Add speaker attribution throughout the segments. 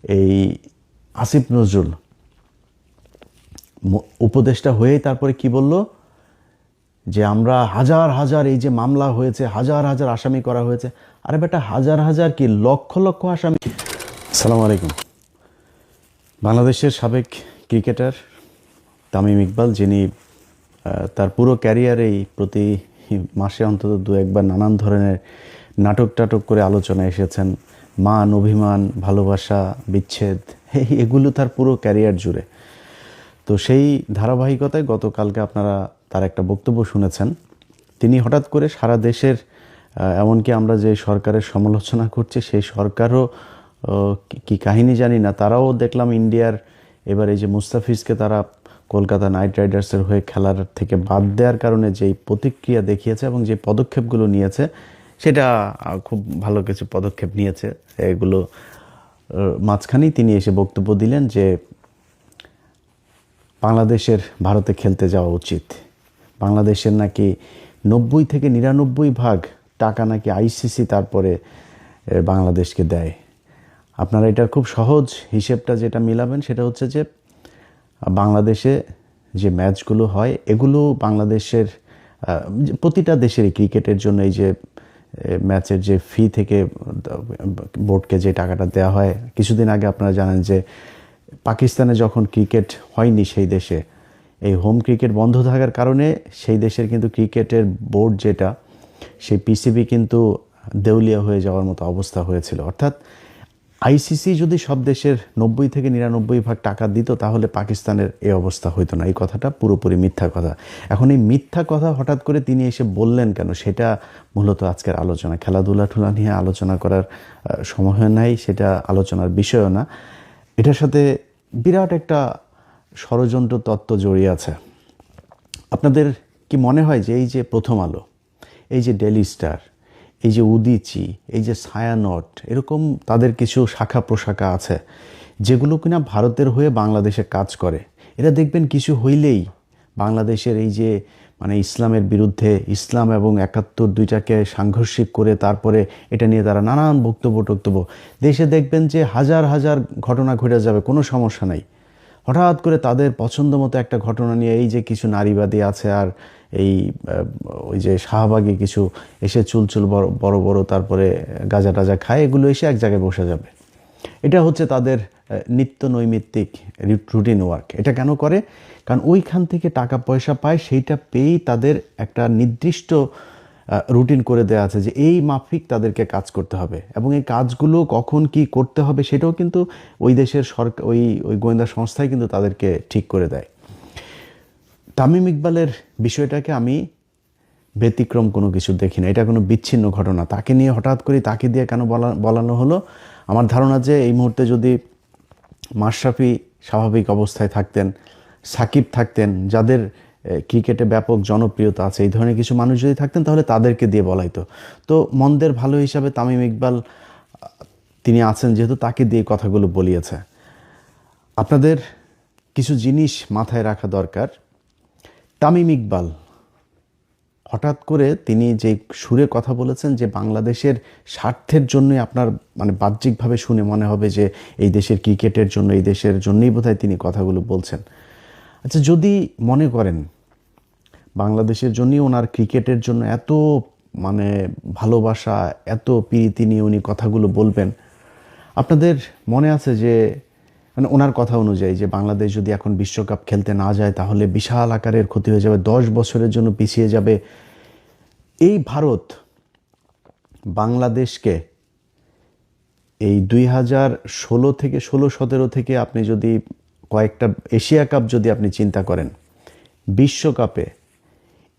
Speaker 1: এই আসিফ নজরুল উপদেষ্টা হয়েই তারপরে কি বলল যে আমরা হাজার হাজার এই যে মামলা হয়েছে, হাজার হাজার আসামি করা হয়েছে। আরে বেটা, হাজার হাজার কি লক্ষ লক্ষ আসামি। আসসালামু আলাইকুম। বাংলাদেশের সাবেক ক্রিকেটার তামিম ইকবাল, যিনি তার পুরো ক্যারিয়ারেই প্রতি মাসে অন্তত দু একবার নানান ধরনের নাটক টাটক করে আলোচনায় এসেছেন। মান, অভিমান, ভালোবাসা, বিচ্ছেদ, এগুলো তার পুরো ক্যারিয়ার জুড়ে। তো সেই ধারাবাহিকতায় গতকালকে আপনারা তার একটা বক্তব্য শুনেছেন। তিনি হঠাৎ করে সারা দেশের, এমনকি আমরা যে সরকারের সমালোচনা করছি সেই সরকারও কি কাহিনী জানি না, তারাও দেখলাম ইন্ডিয়ার এবার এই যে মুস্তাফিজকে তারা কলকাতা নাইট রাইডার্সের হয়ে খেলার থেকে বাদ দেওয়ার কারণে যেই প্রতিক্রিয়া দেখিয়েছে এবং যে পদক্ষেপগুলো নিয়েছে, সেটা খুব ভালো কিছু পদক্ষেপ নিয়েছে। এগুলো মাঝখানেই তিনি এসে বক্তব্য দিলেন যে বাংলাদেশের ভারতে খেলতে যাওয়া উচিত। বাংলাদেশের নাকি 90 থেকে 99% টাকা নাকি আইসিসি তারপরে বাংলাদেশকে দেয়। আপনারা এটার খুব সহজ হিসেবটা যেটা মিলাবেন সেটা হচ্ছে যে বাংলাদেশে যে ম্যাচগুলো হয় এগুলো বাংলাদেশের প্রতিটা দেশেরই ক্রিকেটের জন্য এই যে ম্যাচের যে ফি থেকে বোর্ডকে যে টাকাটা দেওয়া হয়, কিছুদিন আগে আপনারা জানেন যে পাকিস্তানে যখন ক্রিকেট হয়নি সেই দেশে, এই হোম ক্রিকেট বন্ধ থাকার কারণে সেই দেশের কিন্তু ক্রিকেটের বোর্ড যেটা, সেই পিসিবি কিন্তু দেউলিয়া হয়ে যাওয়ার মতো অবস্থা হয়েছিল। অর্থাৎ আইসিসি যদি সব দেশের 90 থেকে 99% টাকা দিত তাহলে পাকিস্তানের এই অবস্থা হইতো না। এই কথাটা পুরোপুরি মিথ্যা কথা। এখন এই মিথ্যা কথা হঠাৎ করে তিনি এসে বললেন কেন, সেটা মূলত আজকের আলোচনা। খেলাধুলা নিয়ে আলোচনা করার সময় নাই, সেটা আলোচনার বিষয়ও না। এটার সাথে বিরাট একটা ষড়যন্ত্র তত্ত্ব জড়িয়ে আছে। আপনাদের কি মনে হয় যে এই যে প্রথম আলো, এই যে ডেইলি স্টার, এই যে উদীচি, এই যে ছায়ানট, এরকম তাদের কিছু শাখা প্রশাখা আছে যেগুলো কিনা ভারতের হয়ে বাংলাদেশে কাজ করে, এরা দেখবেন কিছু হইলেই বাংলাদেশের এই যে মানে ইসলামের বিরুদ্ধে, ইসলাম এবং 71 দুইটাকে সাংঘর্ষিক করে তারপরে এটা নিয়ে তারা নানান বক্তব্য দেশে দেখবেন যে হাজার হাজার ঘটনা ঘটে যাবে, কোনো সমস্যা নাই। হঠাৎ করে তাদের পছন্দ মতো একটা ঘটনা নিয়ে এই যে কিছু নারীবাদী আছে আর এই ওই যে শাহবাগী কিছু এসে চুলচুল বড় বড় তারপরে গাঁজা টাজা খায়, এগুলো এসে এক জায়গায় বসে যাবে। এটা হচ্ছে তাদের নিত্য নৈমিত্তিক রুটিন ওয়ার্ক। এটা কেন করে? কারণ ওইখান থেকে টাকা পয়সা পায়, সেইটা পেয়েই তাদের একটা নির্দিষ্ট রুটিন করে দেওয়া আছে যে এই মাফিক তাদেরকে কাজ করতে হবে, এবং এই কাজগুলো কখন কি করতে হবে সেটাও কিন্তু ওই দেশের সরকার, ওই গোয়েন্দা সংস্থাই কিন্তু তাদেরকে ঠিক করে দেয়। তামিম ইকবালের বিষয়টাকে আমি ব্যতিক্রম কোনো কিছু দেখি না, এটা কোনো বিচ্ছিন্ন ঘটনা। তাকে নিয়ে হঠাৎ করে তাকে দিয়ে কেন বলানো হলো? আমার ধারণা যে এই মুহূর্তে যদি মাশরাফি স্বাভাবিক অবস্থায় থাকতেন, সাকিব থাকতেন, যাদের ক্রিকেটে ব্যাপক জনপ্রিয়তা আছে, এই ধরনের কিছু মানুষ যদি থাকতেন তাহলে তাদেরকে দিয়ে বলাইতো। তো মন্দের ভালো হিসাবে তামিম ইকবাল তিনি আছেন যেহেতু, তাকে দিয়ে কথাগুলো বলিয়েছে। আপনাদের কিছু জিনিস মাথায় রাখা দরকার। তামিম ইকবাল হঠাৎ করে তিনি যে সুরে কথা বলেছেন যে বাংলাদেশের স্বার্থের জন্যই, আপনার মানে বাহ্যিকভাবে শুনে মনে হবে যে এই দেশের ক্রিকেটের জন্য, এই দেশের জন্যই বোধহয় তিনি কথাগুলো বলছেন। আচ্ছা, যদি মনে করেন বাংলাদেশের জন্যই ওনার ক্রিকেটের জন্য এত মানে ভালোবাসা, এত প্রীতি নিয়ে উনি কথাগুলো বলবেন, আপনাদের মনে আছে যে মানে ওনার কথা অনুযায়ী যে বাংলাদেশ যদি এখন বিশ্বকাপ খেলতে না যায় তাহলে বিশাল আকারের ক্ষতি হয়ে যাবে, 10 বছরের জন্য পিছিয়ে যাবে। এই ভারত বাংলাদেশকে এই 2016 থেকে 16-17 থেকে আপনি যদি কয়েকটা এশিয়া কাপ যদি আপনি চিন্তা করেন, বিশ্বকাপে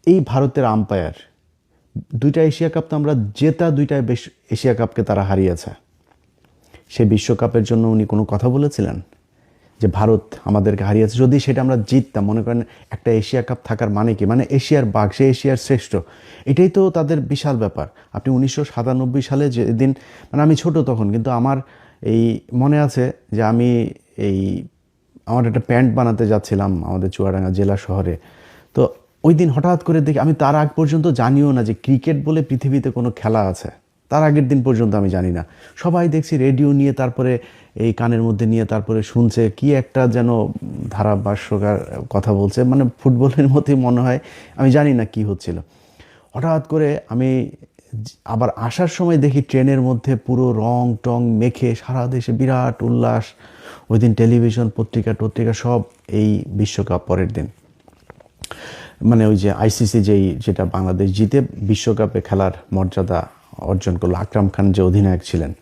Speaker 1: এই ভারতের আম্পায়ার, 2টা এশিয়া কাপ তো আমরা জেতা, 2টা এশিয়া কাপকে তারা হারিয়েছে। সে বিশ্বকাপের জন্য উনি কোনো কথা বলেছিলেন যে ভারত আমাদেরকে হারিয়েছে? যদি সেটা আমরা জিততাম, মনে করেন একটা এশিয়া কাপ থাকার মানে কি, মানে এশিয়ার বাঘ, সে এশিয়ার শ্রেষ্ঠ, এটাই তো তাদের বিশাল ব্যাপার। আপনি 1997 সালে যেদিন, মানে আমি ছোট তখন, কিন্তু আমার এই মনে আছে যে আমি আমার একটা প্যান্ট বানাতে যাচ্ছিলাম আমাদের চুয়াডাঙ্গা জেলা শহরে। তো ওই দিন হঠাৎ করে দেখি, আমি তার আগ পর্যন্ত জানিও না যে ক্রিকেট বলে পৃথিবীতে কোনো খেলা আছে। তার আগের দিন পর্যন্ত আমি জানি না। সবাই দেখছি রেডিও নিয়ে, তারপরে এই কানের মধ্যে নিয়ে তারপরে শুনছে কি একটা যেন ধারাভাষ্যকার কথা বলছে, মানে ফুটবলের মতোই মনে হয়, আমি জানি না কি হচ্ছিল। হঠাৎ করে আমি আবার আসার সময় দেখি ট্রেনের মধ্যে পুরো রং টং মেখে সারা দেশে বিরাট উল্লাস। ওই দিন টেলিভিশন পত্রিকা সব এই বিশ্বকাপ পরের দিন, মানে ওই যে আইসিসি যেটা বাংলাদেশ জিতে বিশ্বকাপে খেলার মর্যাদা অর্জন করলো, আকরাম খান যে অধিনায়ক ছিলেন।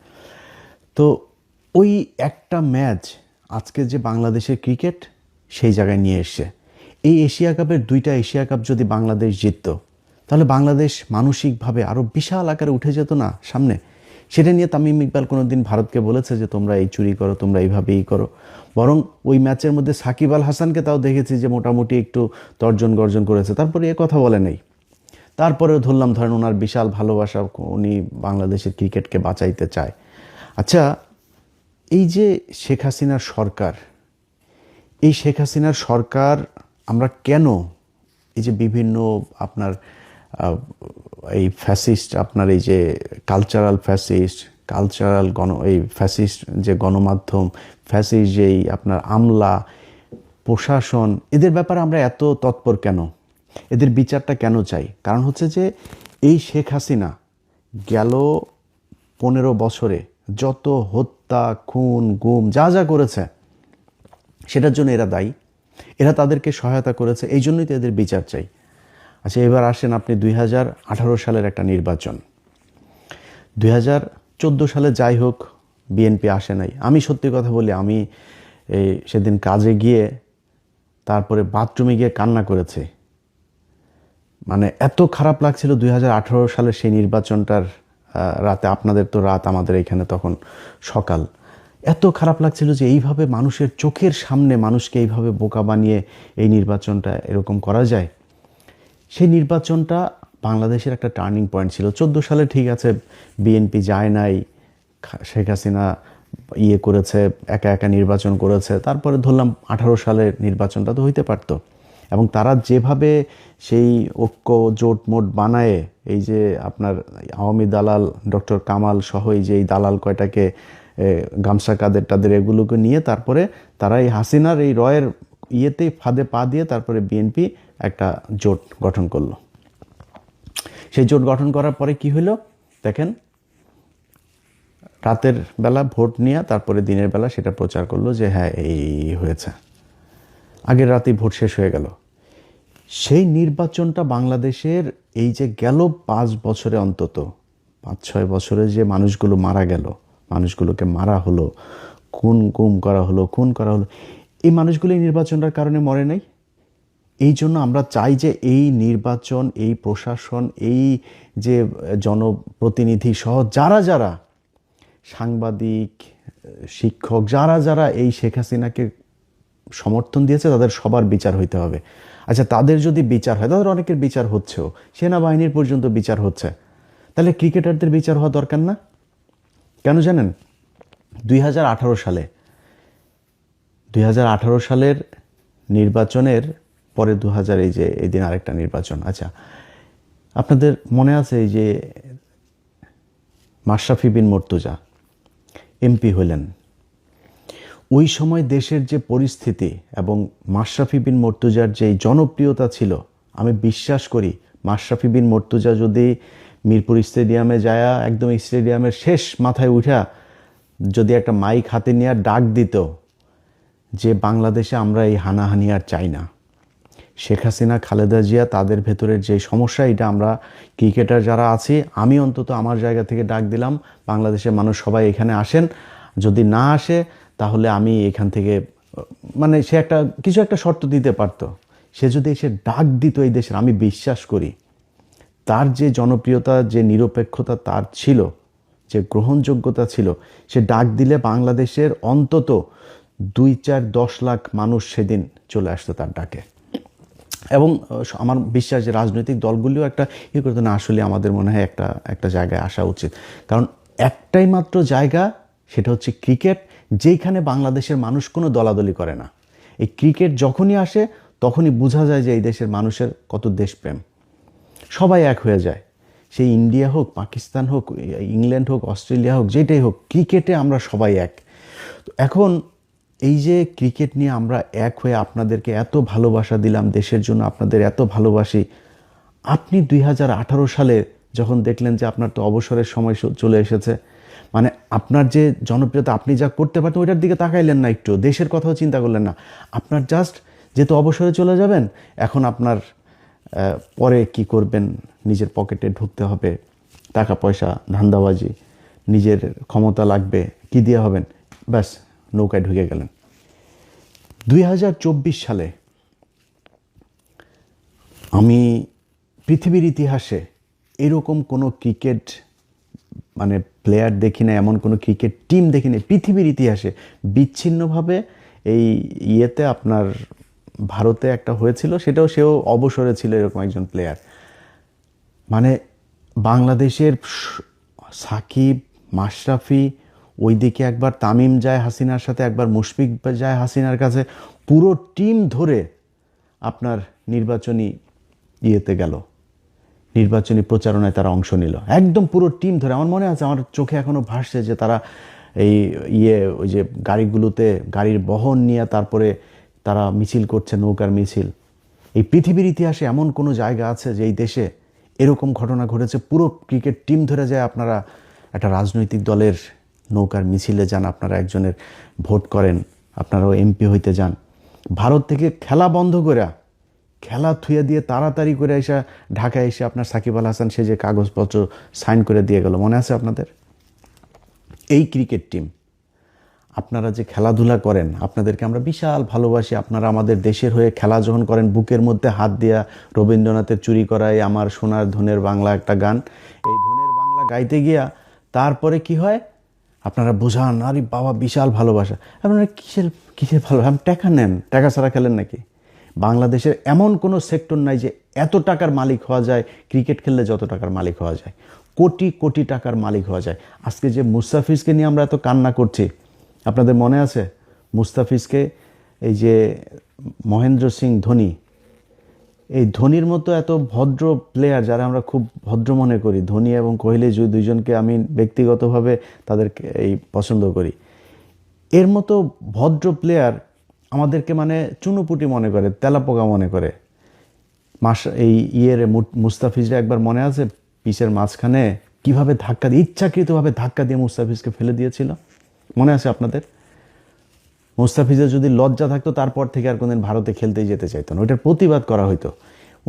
Speaker 1: তো ওই একটা ম্যাচ আজকে যে বাংলাদেশের ক্রিকেট সেই জায়গায় নিয়ে এসছে। এই এশিয়া কাপের 2টা এশিয়া কাপ যদি বাংলাদেশ জিততো, তাহলে বাংলাদেশ মানসিকভাবে আরও বিশাল আকারে উঠে যেত না সামনে। সেটা নিয়ে তামিম ইকবাল কোনো দিন ভারতকে বলেছে যে তোমরা এই চুরি করো, তোমরা এইভাবেই করো। বরং ওই ম্যাচের মধ্যে সাকিব আল হাসানকে তাও দেখেছি যে মোটামুটি একটু তর্জন গর্জন করেছে, তারপরে এ কথা বলে নেই। তারপরেও ধরেন ওনার বিশাল ভালোবাসা, উনি বাংলাদেশের ক্রিকেটকে বাঁচাইতে চায়। আচ্ছা, এই যে শেখ হাসিনার সরকার, এই শেখ হাসিনার সরকার আমরা কেন এই যে বিভিন্ন আপনার এই ফ্যাসিস্ট, আপনার এই যে কালচারাল এই ফ্যাসিস্ট যে গণমাধ্যম, ফ্যাসিস্ট যেই আপনার আমলা প্রশাসন, এদের ব্যাপারে আমরা এত তৎপর কেন? এদের বিচারটা কেন চাই? কারণ হচ্ছে যে এই শেখ হাসিনা গেল 15 বছরে যত হত্যা, খুন, গুম যা করেছে, সেটার জন্য এরা দায়ী, এরা তাদেরকে সহায়তা করেছে, এই জন্যই তো এদের বিচার চাই। আচ্ছা, এবার আসেন আপনি 2018 সালের একটা নির্বাচন। 2014 সালে যাই হোক বিএনপি আসে নাই। আমি সত্যি কথা বলি, আমি সেদিন কাজে গিয়ে তারপরে বাথরুমে গিয়ে কান্না করেছি। মানে এত খারাপ লাগছিল 2018 সালের সেই নির্বাচনটার রাতে। আপনাদের তো রাত, আমাদের এখানে তখন সকাল। এত খারাপ লাগছিল যে এইভাবে মানুষের চোখের সামনে মানুষকে এইভাবে বোকা বানিয়ে এই নির্বাচনটা এরকম করা যায়। সেই নির্বাচনটা বাংলাদেশের একটা টার্নিং পয়েন্ট ছিল। 14 সালে ঠিক আছে বিএনপি যায় নাই, শেখ হাসিনা করেছে, একা নির্বাচন করেছে। তারপরে ধরলাম 18 সালের নির্বাচনটা তো হইতে পারত। এবং তারা যেভাবে সেই ঐক্য জোট মোট বানায়, এই যে আপনার আওয়ামী দালাল ডক্টর কামাল সহ এই যে এই দালাল কয়টাকে গামছা কাদের টাদের এগুলোকে নিয়ে তারপরে তারা এই হাসিনার এই রয়ের ফাঁদে পা দিয়ে তারপরে বিএনপি একটা জোট গঠন করলো। সেই জোট গঠন করার পরে কি হলো দেখেন, রাতের বেলা ভোট নিয়ে তারপরে দিনের বেলা সেটা প্রচার করলো যে হ্যাঁ এই হয়েছে, আগের রাতেই ভোট শেষ হয়ে গেল। সেই নির্বাচনটা বাংলাদেশের এই যে গেল 5 বছরে, অন্তত 5-6 বছরে যে মানুষগুলো মারা গেল, মানুষগুলোকে মারা হলো, খুন করা হলো, এই মানুষগুলো এই নির্বাচনটার কারণে মরে নাই। এই জন্য আমরা চাই যে এই নির্বাচন, এই প্রশাসন, এই যে জনপ্রতিনিধি সহ যারা সাংবাদিক, শিক্ষক, যারা এই শেখ হাসিনাকে সমর্থন দিয়েছে, তাদের সবার বিচার হইতে হবে। আচ্ছা, তাদের যদি বিচার হয়, তাদের অনেকের বিচার হচ্ছেও, সেনাবাহিনীর পর্যন্ত বিচার হচ্ছে, তাহলে ক্রিকেটারদের বিচার হওয়া দরকার না? কেন জানেন? 2018 সালের নির্বাচনের পরে 2000 এই দিন আরেকটা নির্বাচন। আচ্ছা, আপনাদের মনে আছে এই যে মাশরাফি বিন মুর্তজা এমপি হলেন, ওই সময় দেশের যে পরিস্থিতি এবং মাশরাফি বিন মুর্তজার যে জনপ্রিয়তা ছিল, আমি বিশ্বাস করি মাশরাফি বিন মুর্তজা যদি মিরপুর স্টেডিয়ামে যায়, একদম স্টেডিয়ামের শেষ মাথায় উঠা যদি একটা মাইক হাতে নিয়ে ডাক দিত যে বাংলাদেশে আমরা এই হানাহানি আর চাই না, শেখ হাসিনা, খালেদা জিয়া, তাদের ভেতরের যে সমস্যা, এটা আমরা ক্রিকেটার যারা আছি, আমি অন্তত আমার জায়গা থেকে ডাক দিলাম, বাংলাদেশের মানুষ সবাই এখানে আসেন, যদি না আসে তাহলে আমি এখান থেকে, মানে সে কিছু একটা শর্ত দিতে পারতো। সে যদি এসে ডাক দিত এই দেশের, আমি বিশ্বাস করি তার যে জনপ্রিয়তা, যে নিরপেক্ষতা তার ছিল, যে গ্রহণযোগ্যতা ছিল, সে ডাক দিলে বাংলাদেশের অন্তত 2-4-10 লাখ মানুষ সেদিন চলে আসতো তার ডাকে। এবং আমার বিশ্বাস যে রাজনৈতিক দলগুলিও একটা করতো না, আসলে আমাদের মনে হয় একটা জায়গায় আসা উচিত। কারণ একটাই মাত্র জায়গা, সেটা হচ্ছে ক্রিকেট, যেখানে বাংলাদেশের মানুষ কোনো দলাদলি করে না। এই ক্রিকেট যখনই আসে তখনই বোঝা যায় যে এই দেশের মানুষের কত দেশপ্রেম, সবাই এক হয়ে যায়। সেই ইন্ডিয়া হোক, পাকিস্তান হোক, ইংল্যান্ড হোক, অস্ট্রেলিয়া হোক, যেটাই হোক, ক্রিকেটে আমরা সবাই এক। এখন এই যে ক্রিকেট নিয়ে আমরা এক হয়ে আপনাদেরকে এত ভালোবাসা দিলাম, দেশের জন্য আপনাদের এত ভালোবাসি, আপনি 2018 সালে যখন দেখলেন যে আপনার তো অবসরের সময় চলে এসেছে, মানে আপনার যে জনপ্রিয়তা, আপনি যা করতে পারতেন ওইটার দিকে তাকাইলেন না, একটু দেশের কথাও চিন্তা করলেন না। আপনার জাস্ট যেহেতু অবসরে চলে যাবেন, এখন আপনার পরে কি করবেন, নিজের পকেটে ঢুকতে হবে, টাকা পয়সা, ধান্দাবাজি, নিজের ক্ষমতা লাগবে, কি দিয়ে হবেন, ব্যাস নৌকায় ঢুকে গেলেন। 2024 সালে আমি পৃথিবীর ইতিহাসে এরকম কোনো ক্রিকেট মানে প্লেয়ার দেখি না, এমন কোনো ক্রিকেট টিম দেখি না পৃথিবীর ইতিহাসে। বিচ্ছিন্নভাবে এই ইয়েতে আপনার ভারতে একটা হয়েছিল, সেও অবসরে ছিল এরকম একজন প্লেয়ার। মানে বাংলাদেশের সাকিব, মাশরাফি, ওইদিকে একবার তামিম যায় হাসিনার সাথে, একবার মুশফিক যায় হাসিনার কাছে, পুরো টিম ধরে আপনার নির্বাচনী ইয়েতে গেল, নির্বাচনী প্রচারণায় তারা অংশ নিল, একদম পুরো টিম ধরে। আমার মনে আছে, আমার চোখে এখনও ভাসছে যে তারা এই ওই যে গাড়িগুলোতে, গাড়ির বহন নিয়ে তারপরে তারা মিছিল করছে, নৌকার মিছিল। এই পৃথিবীর ইতিহাসে এমন কোনো জায়গা আছে যে এই দেশে এরকম ঘটনা ঘটেছে, পুরো ক্রিকেট টিম ধরে যায়, আপনারা একটা রাজনৈতিক দলের নৌকার মিছিলে যান, আপনারা একজনের ভোট করেন, আপনারাও এমপি হইতে যান, ভারত থেকে খেলা বন্ধ করে, খেলা থুয়ে দিয়ে তাড়াতাড়ি করে এসে ঢাকায় এসে আপনার সাকিব আল হাসান সে যে কাগজপত্র সাইন করে দিয়ে গেল, মনে আছে আপনাদের? এই ক্রিকেট টিম, আপনারা যে খেলাধুলা করেন, আপনাদেরকে আমরা বিশাল ভালোবাসি। আপনারা আমাদের দেশের হয়ে খেলা যখন করেন, বুকের মধ্যে হাত দিয়া রবীন্দ্রনাথের চুরি করায় আমার সোনার ধনের বাংলা একটা গান, এই ধনের বাংলা গাইতে গিয়া তারপরে কি হয়, আপনারা বোঝান, আরে বাবা বিশাল ভালোবাসা। আপনারা কিসের ভালোবাসা? টাকা নেন, টাকা ছাড়া খেলেন নাকি? বাংলাদেশের এমন কোনো সেক্টর নাই যে এত টাকার মালিক হওয়া যায়, ক্রিকেট খেললে যত টাকার মালিক হওয়া যায়, কোটি কোটি টাকার মালিক হওয়া যায়। আজকে যে মুস্তাফিজকে নিয়ে আমরা এত কান্না করছি, আপনাদের মনে আছে? মুস্তাফিজকে এই যে মহেন্দ্র সিং ধোনি, এই ধোনির মতো এত ভদ্র প্লেয়ার, যারা আমরা খুব ভদ্র মনে করি, ধোনি এবং কোহলি দুইজনকে আমি ব্যক্তিগতভাবে তাদেরকে এই পছন্দ করি, এর মতো ভদ্র প্লেয়ার আমাদেরকে মানে চুনোপুটি মনে করে, তেলাপোকা মনে করে। এই মুস্তাফিজরা একবার মনে আছে পিচের মাঝখানে কিভাবে ধাক্কা দিয়ে, ইচ্ছাকৃতভাবে ধাক্কা দিয়ে মুস্তাফিজকে ফেলে দিয়েছিল, মনে আছে আপনাদের? মুস্তাফিজের যদি লজ্জা থাকতো, তারপর থেকে আর কোনদিন ভারতে খেলতেই যেতে চাইতো না, ওইটার প্রতিবাদ করা হইতো।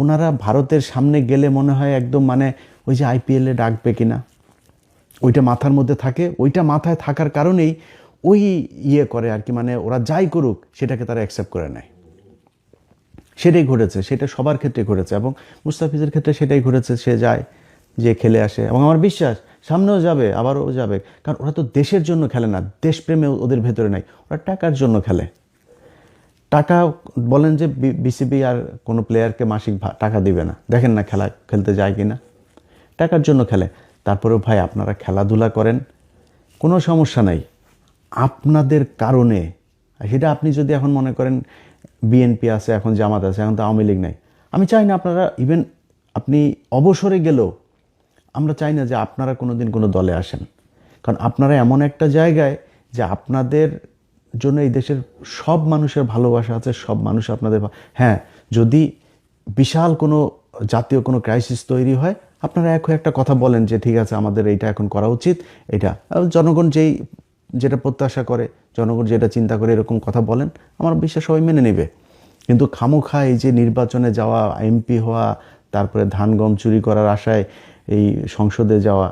Speaker 1: ওনারা ভারতের সামনে গেলে মনে হয় একদম মানে ওই যে আইপিএলে ডাকবে কিনা ওইটা মাথার মধ্যে থাকে, ওইটা মাথায় থাকার কারণেই ওই করে আর কি, মানে ওরা যাই করুক সেটাকে তারা অ্যাকসেপ্ট করে নেয়। সেটাই ঘটেছে, সেটা সবার ক্ষেত্রে ঘটেছে, এবং মুস্তাফিজের ক্ষেত্রে সেটাই ঘটেছে। সে যায়, যে খেলে আসে, এবং আমার বিশ্বাস সামনেও যাবে, আবারও যাবে, কারণ ওরা তো দেশের জন্য খেলে না, দেশপ্রেমে ওদের ভেতরে নাই, ওরা টাকার জন্য খেলে। টাকা বলেন যে বিসিবি আর কোনো প্লেয়ারকে মাসিক টাকা দিবে না, দেখেন না খেলা খেলতে যায় কিনা, টাকার জন্য খেলে। তারপরেও ভাই আপনারা খেলাধুলা করেন, কোনো সমস্যা নাই, আপনাদের কারণে। সেটা আপনি যদি এখন মনে করেন বিএনপি আছে, এখন জামাত আছে, এখন তো আওয়ামী লীগ নাই, আমি চাই না আপনারা, ইভেন আপনি অবসরে গেলেও আমরা চাই না যে আপনারা কোনোদিন কোনো দলে আসেন, কারণ আপনারা এমন একটা জায়গায় যে আপনাদের জন্য এই দেশের সব মানুষের ভালোবাসা আছে, সব মানুষ আপনাদের। হ্যাঁ, যদি বিশাল কোনো জাতীয় কোনো ক্রাইসিস তৈরি হয়, আপনারা একটা কথা বলেন যে ঠিক আছে আমাদের এইটা এখন করা উচিত, এটা জনগণ যেটা প্রত্যাশা করে, জনগণ যেটা চিন্তা করে, এরকম কথা বলেন, আমার বিশ্বাস সবাই মেনে নেবে। কিন্তু খামোখা এই যে নির্বাচনে যাওয়া, এমপি হওয়া, তারপরে ধান গম চুরি করার আশায় এই সংসদে যাওয়া,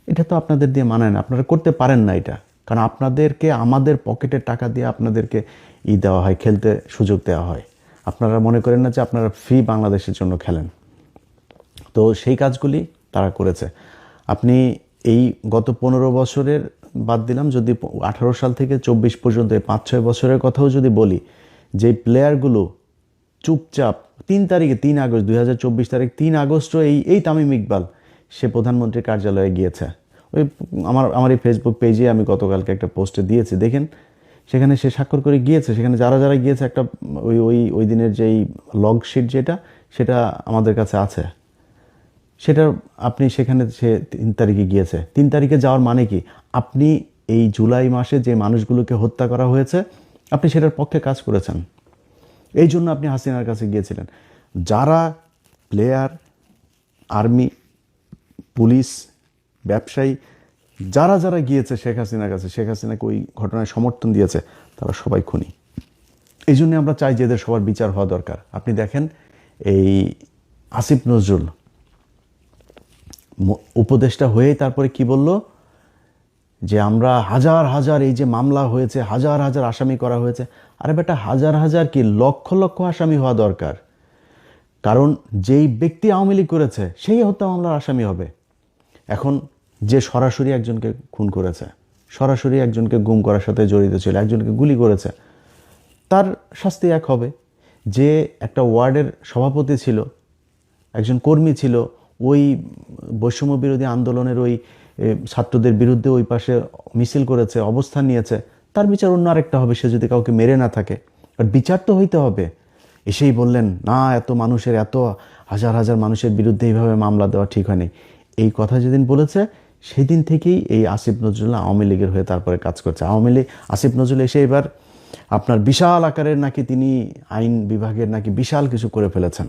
Speaker 1: এটা তো আপনাদের দিয়ে মানায় না, আপনারা করতে পারেন না এটা, কারণ আপনাদেরকে আমাদের পকেটের টাকা দিয়ে আপনাদেরকে দেওয়া হয়, খেলতে সুযোগ দেওয়া হয়। আপনারা মনে করেন না যে আপনারা ফ্রি বাংলাদেশের জন্য খেলেন। তো সেই কাজগুলি তারা করেছে। আপনি এই গত 15 বছরের বাদ দিলাম, যদি 18 সাল থেকে 24 পর্যন্ত 5-6 বছরের কথাও যদি বলি, যে প্লেয়ারগুলো চুপচাপ 3 আগস্ট 2024 তারিখ 3 আগস্টও এই তামিম ইকবাল সে প্রধানমন্ত্রীর কার্যালয়ে গিয়েছে। ওই আমার এই ফেসবুক পেজে আমি গতকালকে একটা পোস্টে দিয়েছি, দেখেন, সেখানে সে স্বাক্ষর করে গিয়েছে। সেখানে যারা যারা গিয়েছে একটা ওই দিনের যেই লগ শিট সেটা আমাদের কাছে আছে। সেটা আপনি সেখানে সে 3 তারিখে গিয়েছে। 3 তারিখে যাওয়ার মানে কি? আপনি এই জুলাই মাসে যে মানুষগুলোকে হত্যা করা হয়েছে আপনি সেটার পক্ষে কাজ করেছেন, এই জন্য আপনি হাসিনার কাছে গিয়েছিলেন। যারা প্লেয়ার, আর্মি, পুলিশ, ব্যবসায়ী, যারা যারা গিয়েছে শেখ হাসিনার কাছে, শেখ হাসিনাকে ওই ঘটনায় সমর্থন দিয়েছে, তারা সবাই খুনি। এই জন্য আমরা চাই যে এদের সবার বিচার হওয়া দরকার। আপনি দেখেন এই আসিফ নজরুল উপদেষ্টা হয়েই তারপরে কি বলল যে আমরা হাজার হাজার এই যে মামলা হয়েছে, হাজার হাজার আসামি করা হয়েছে। আরে বেটা, হাজার হাজার কি লক্ষ লক্ষ আসামি হওয়া দরকার। কারণ যেই ব্যক্তি আওয়ামী লীগ করেছে সেই হত্যা মামলার আসামি হবে। এখন যে সরাসরি একজনকে খুন করেছে, সরাসরি একজনকে গুম করার সাথে জড়িত ছিল, একজনকে গুলি করেছে, তার শাস্তি এক হবে। যে একটা ওয়ার্ডের সভাপতি ছিল, একজন কর্মী ছিল, ওই বৈষম্য বিরোধী আন্দোলনের ওই ছাত্রদের বিরুদ্ধে ওই পাশে মিছিল করেছে, অবস্থান নিয়েছে, তার বিচার অন্য আরেকটা হবে, সে যদি কাউকে মেরে না থাকে। আর বিচার তো হইতে হবে। এসেই বললেন না, এত মানুষের, এত হাজার হাজার মানুষের বিরুদ্ধে এইভাবে মামলা দেওয়া ঠিক হয়নি, এই কথা যেদিন বলেছে সেদিন থেকেই এই আসিফ নজরুল আওয়ামী লীগের হয়ে তারপরে কাজ করছে। আওয়ামী লীগ, আসিফ নজরুল এসে এবার আপনার বিশাল আকারের নাকি তিনি আইন বিভাগের নাকি বিশাল কিছু করে ফেলেছেন।